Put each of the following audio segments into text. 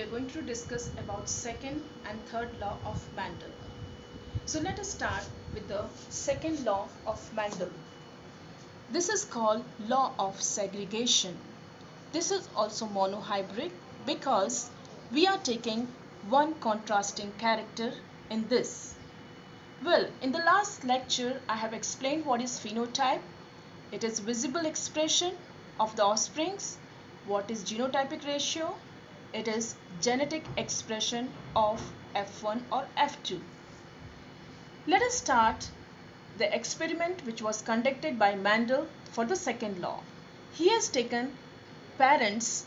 we are going to discuss about second and third law of Mendel. So let us start with the second law of Mendel. This is called law of segregation. This is also monohybrid because we are taking one contrasting character in this. Well, in the last lecture, I have explained what is phenotype. It is visible expression of the offsprings. What is genotypic ratio? It is genetic expression of F1 or F2. Let us start the experiment which was conducted by Mendel for the second law. He has taken parents,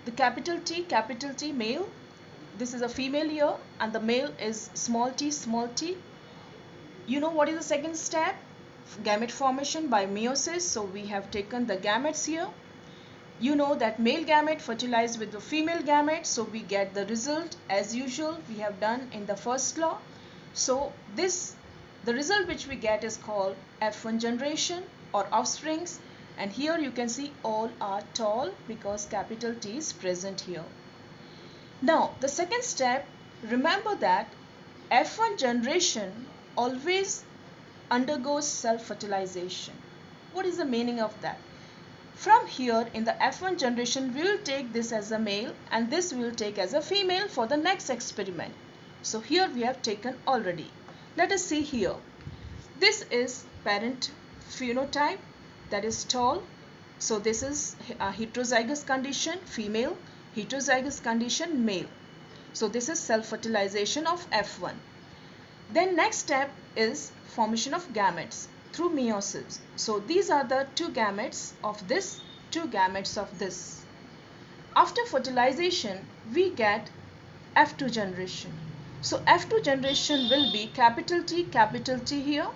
the capital T male. This is a female here and the male is small t. You know what is the second step? Gamete formation by meiosis. So we have taken the gametes here. You know that male gamete fertilized with the female gamete, so we get the result as usual we have done in the first law. So the result which we get is called F1 generation or offsprings, and here you can see all are tall because capital T is present here. Now the second step, remember that F1 generation always undergoes self-fertilization. What is the meaning of that? From here in the F1 generation, we will take this as a male and this we will take as a female for the next experiment. So here we have taken already. Let us see here. This is parent phenotype, that is tall. So this is a heterozygous condition, female, heterozygous condition, male. So this is self-fertilization of F1. Then next step is formation of gametes through meiosis. So these are the two gametes of this, two gametes of this. After fertilization, we get F2 generation. So F2 generation will be capital T here.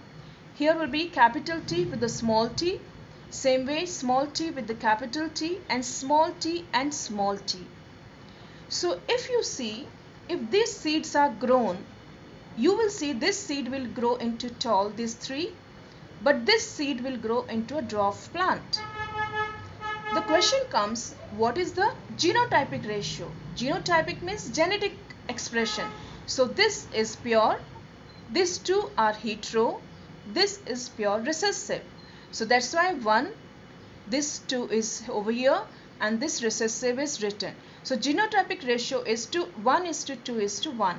Here will be capital T with the small t. Same way small t with the capital T and small t and small t. So if you see, if these seeds are grown, you will see this seed will grow into tall, these three. But this seed will grow into a dwarf plant. The question comes, what is the genotypic ratio? Genotypic means genetic expression. So this is pure, these two are hetero, this is pure recessive. So that's why 1, this 2 is over here and this recessive is written. So genotypic ratio is 1:2:1.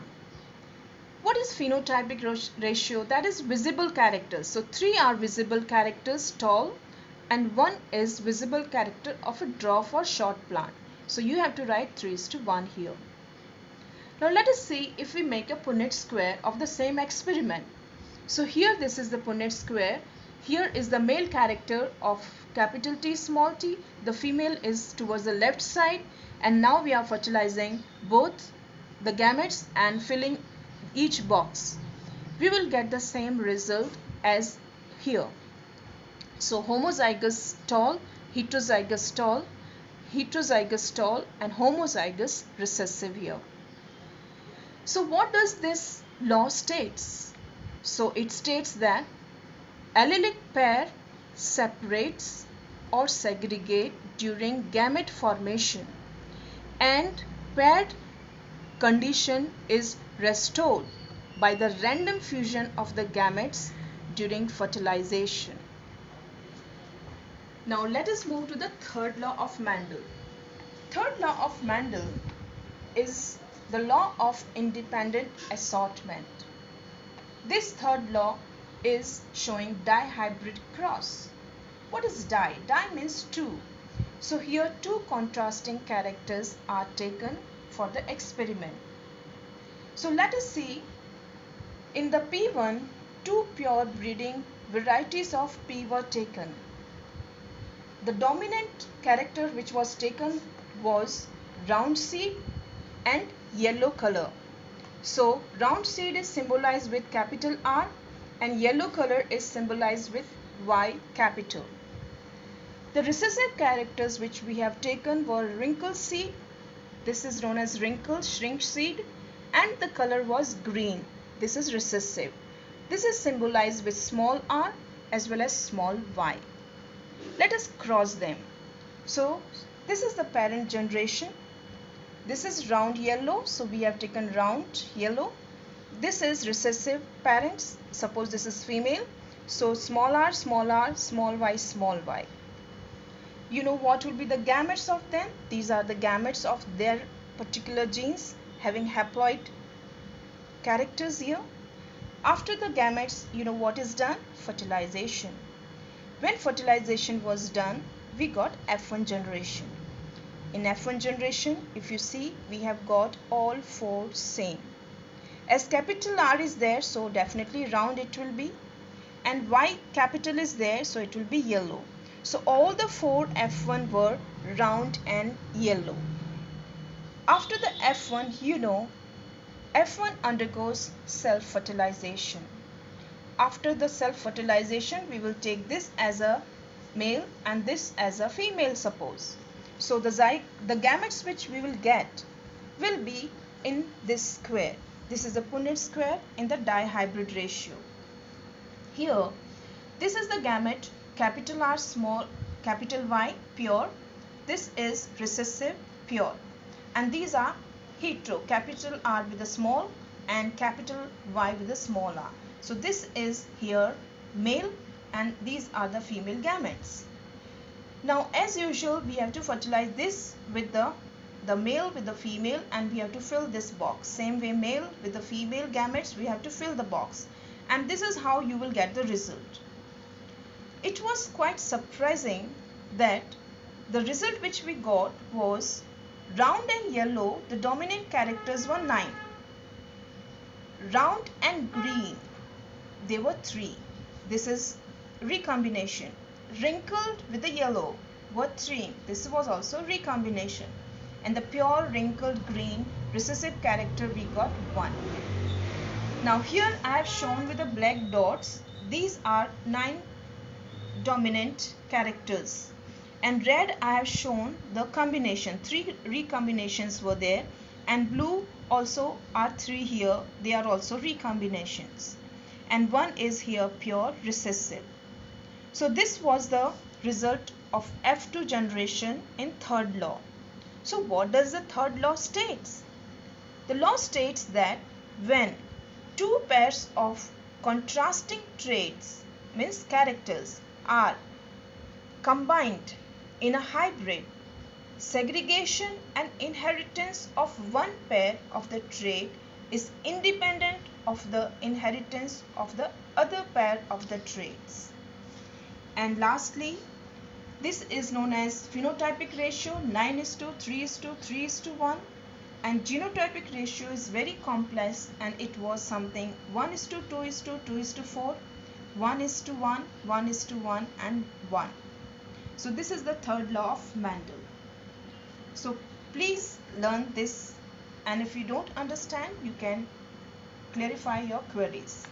What is phenotypic ratio? That is visible characters. So 3 are visible characters, tall, and 1 is visible character of a dwarf or short plant. So you have to write 3:1 here. Now let us see if we make a Punnett square of the same experiment. So here this is the Punnett square. Here is the male character of capital T, small t. The female is towards the left side, and now we are fertilizing both the gametes and filling each box. We will get the same result as here. So homozygous tall, heterozygous tall, heterozygous tall, and homozygous recessive here. So what does this law states? So it states that allelic pair separates or segregate during gamete formation and paired condition is restored by the random fusion of the gametes during fertilization. Now let us move to the third law of Mendel. Third law of Mendel is the law of independent assortment. This third law is showing dihybrid cross. What is di? Di means two. So here two contrasting characters are taken for the experiment. So let us see, in the P1, two pure breeding varieties of P were taken. The dominant character which was taken was round seed and yellow color. So round seed is symbolized with capital R and yellow color is symbolized with Y capital. The recessive characters which we have taken were wrinkle seed. This is known as wrinkle shrink seed, and the color was green. This is recessive. This is symbolized with small r as well as small y. Let us cross them. So this is the parent generation. This is round yellow, so we have taken round yellow. This is recessive parents. Suppose this is female, so small r, small y, small y. You know what will be the gametes of them? These are the gametes of their particular genes having haploid characters here. After the gametes, you know what is done? Fertilization. When fertilization was done, we got F1 generation. In F1 generation, if you see, we have got all four same. As capital R is there, so definitely round it will be. And Y capital is there, so it will be yellow. So all the four F1 were round and yellow. After the F1, you know, F1 undergoes self-fertilization. After the self-fertilization, we will take this as a male and this as a female, suppose. So the gametes which we will get will be in this square. This is the Punnett square in the dihybrid ratio. Here, this is the gamete, capital R, small, capital Y, pure. This is recessive, pure. And these are hetero, capital R with a small and capital Y with a small r. So this is here male and these are the female gametes. Now as usual, we have to fertilize this with the male with the female, and we have to fill this box. Same way, male with the female gametes, we have to fill the box. And this is how you will get the result. It was quite surprising that the result which we got was round and yellow, the dominant characters were 9. Round and green, there were 3. This is recombination. Wrinkled with the yellow were 3. This was also recombination. And the pure wrinkled green recessive character we got 1. Now here I have shown with the black dots, these are 9 dominant characters. And red I have shown the combination, 3 recombinations were there, and blue also are 3 here, they are also recombinations. And 1 is here pure recessive. So this was the result of F2 generation in third law. So what does the third law states? The law states that when 2 pairs of contrasting traits, means characters, are combined in a hybrid, segregation and inheritance of one pair of the trait is independent of the inheritance of the other pair of the traits. And lastly, this is known as phenotypic ratio, 9:3:3:1, and genotypic ratio is very complex, and it was something 1:2:2:4, 1:1, 1:1 and 1. So this is the third law of Mendel. So please learn this, and if you don't understand, you can clarify your queries.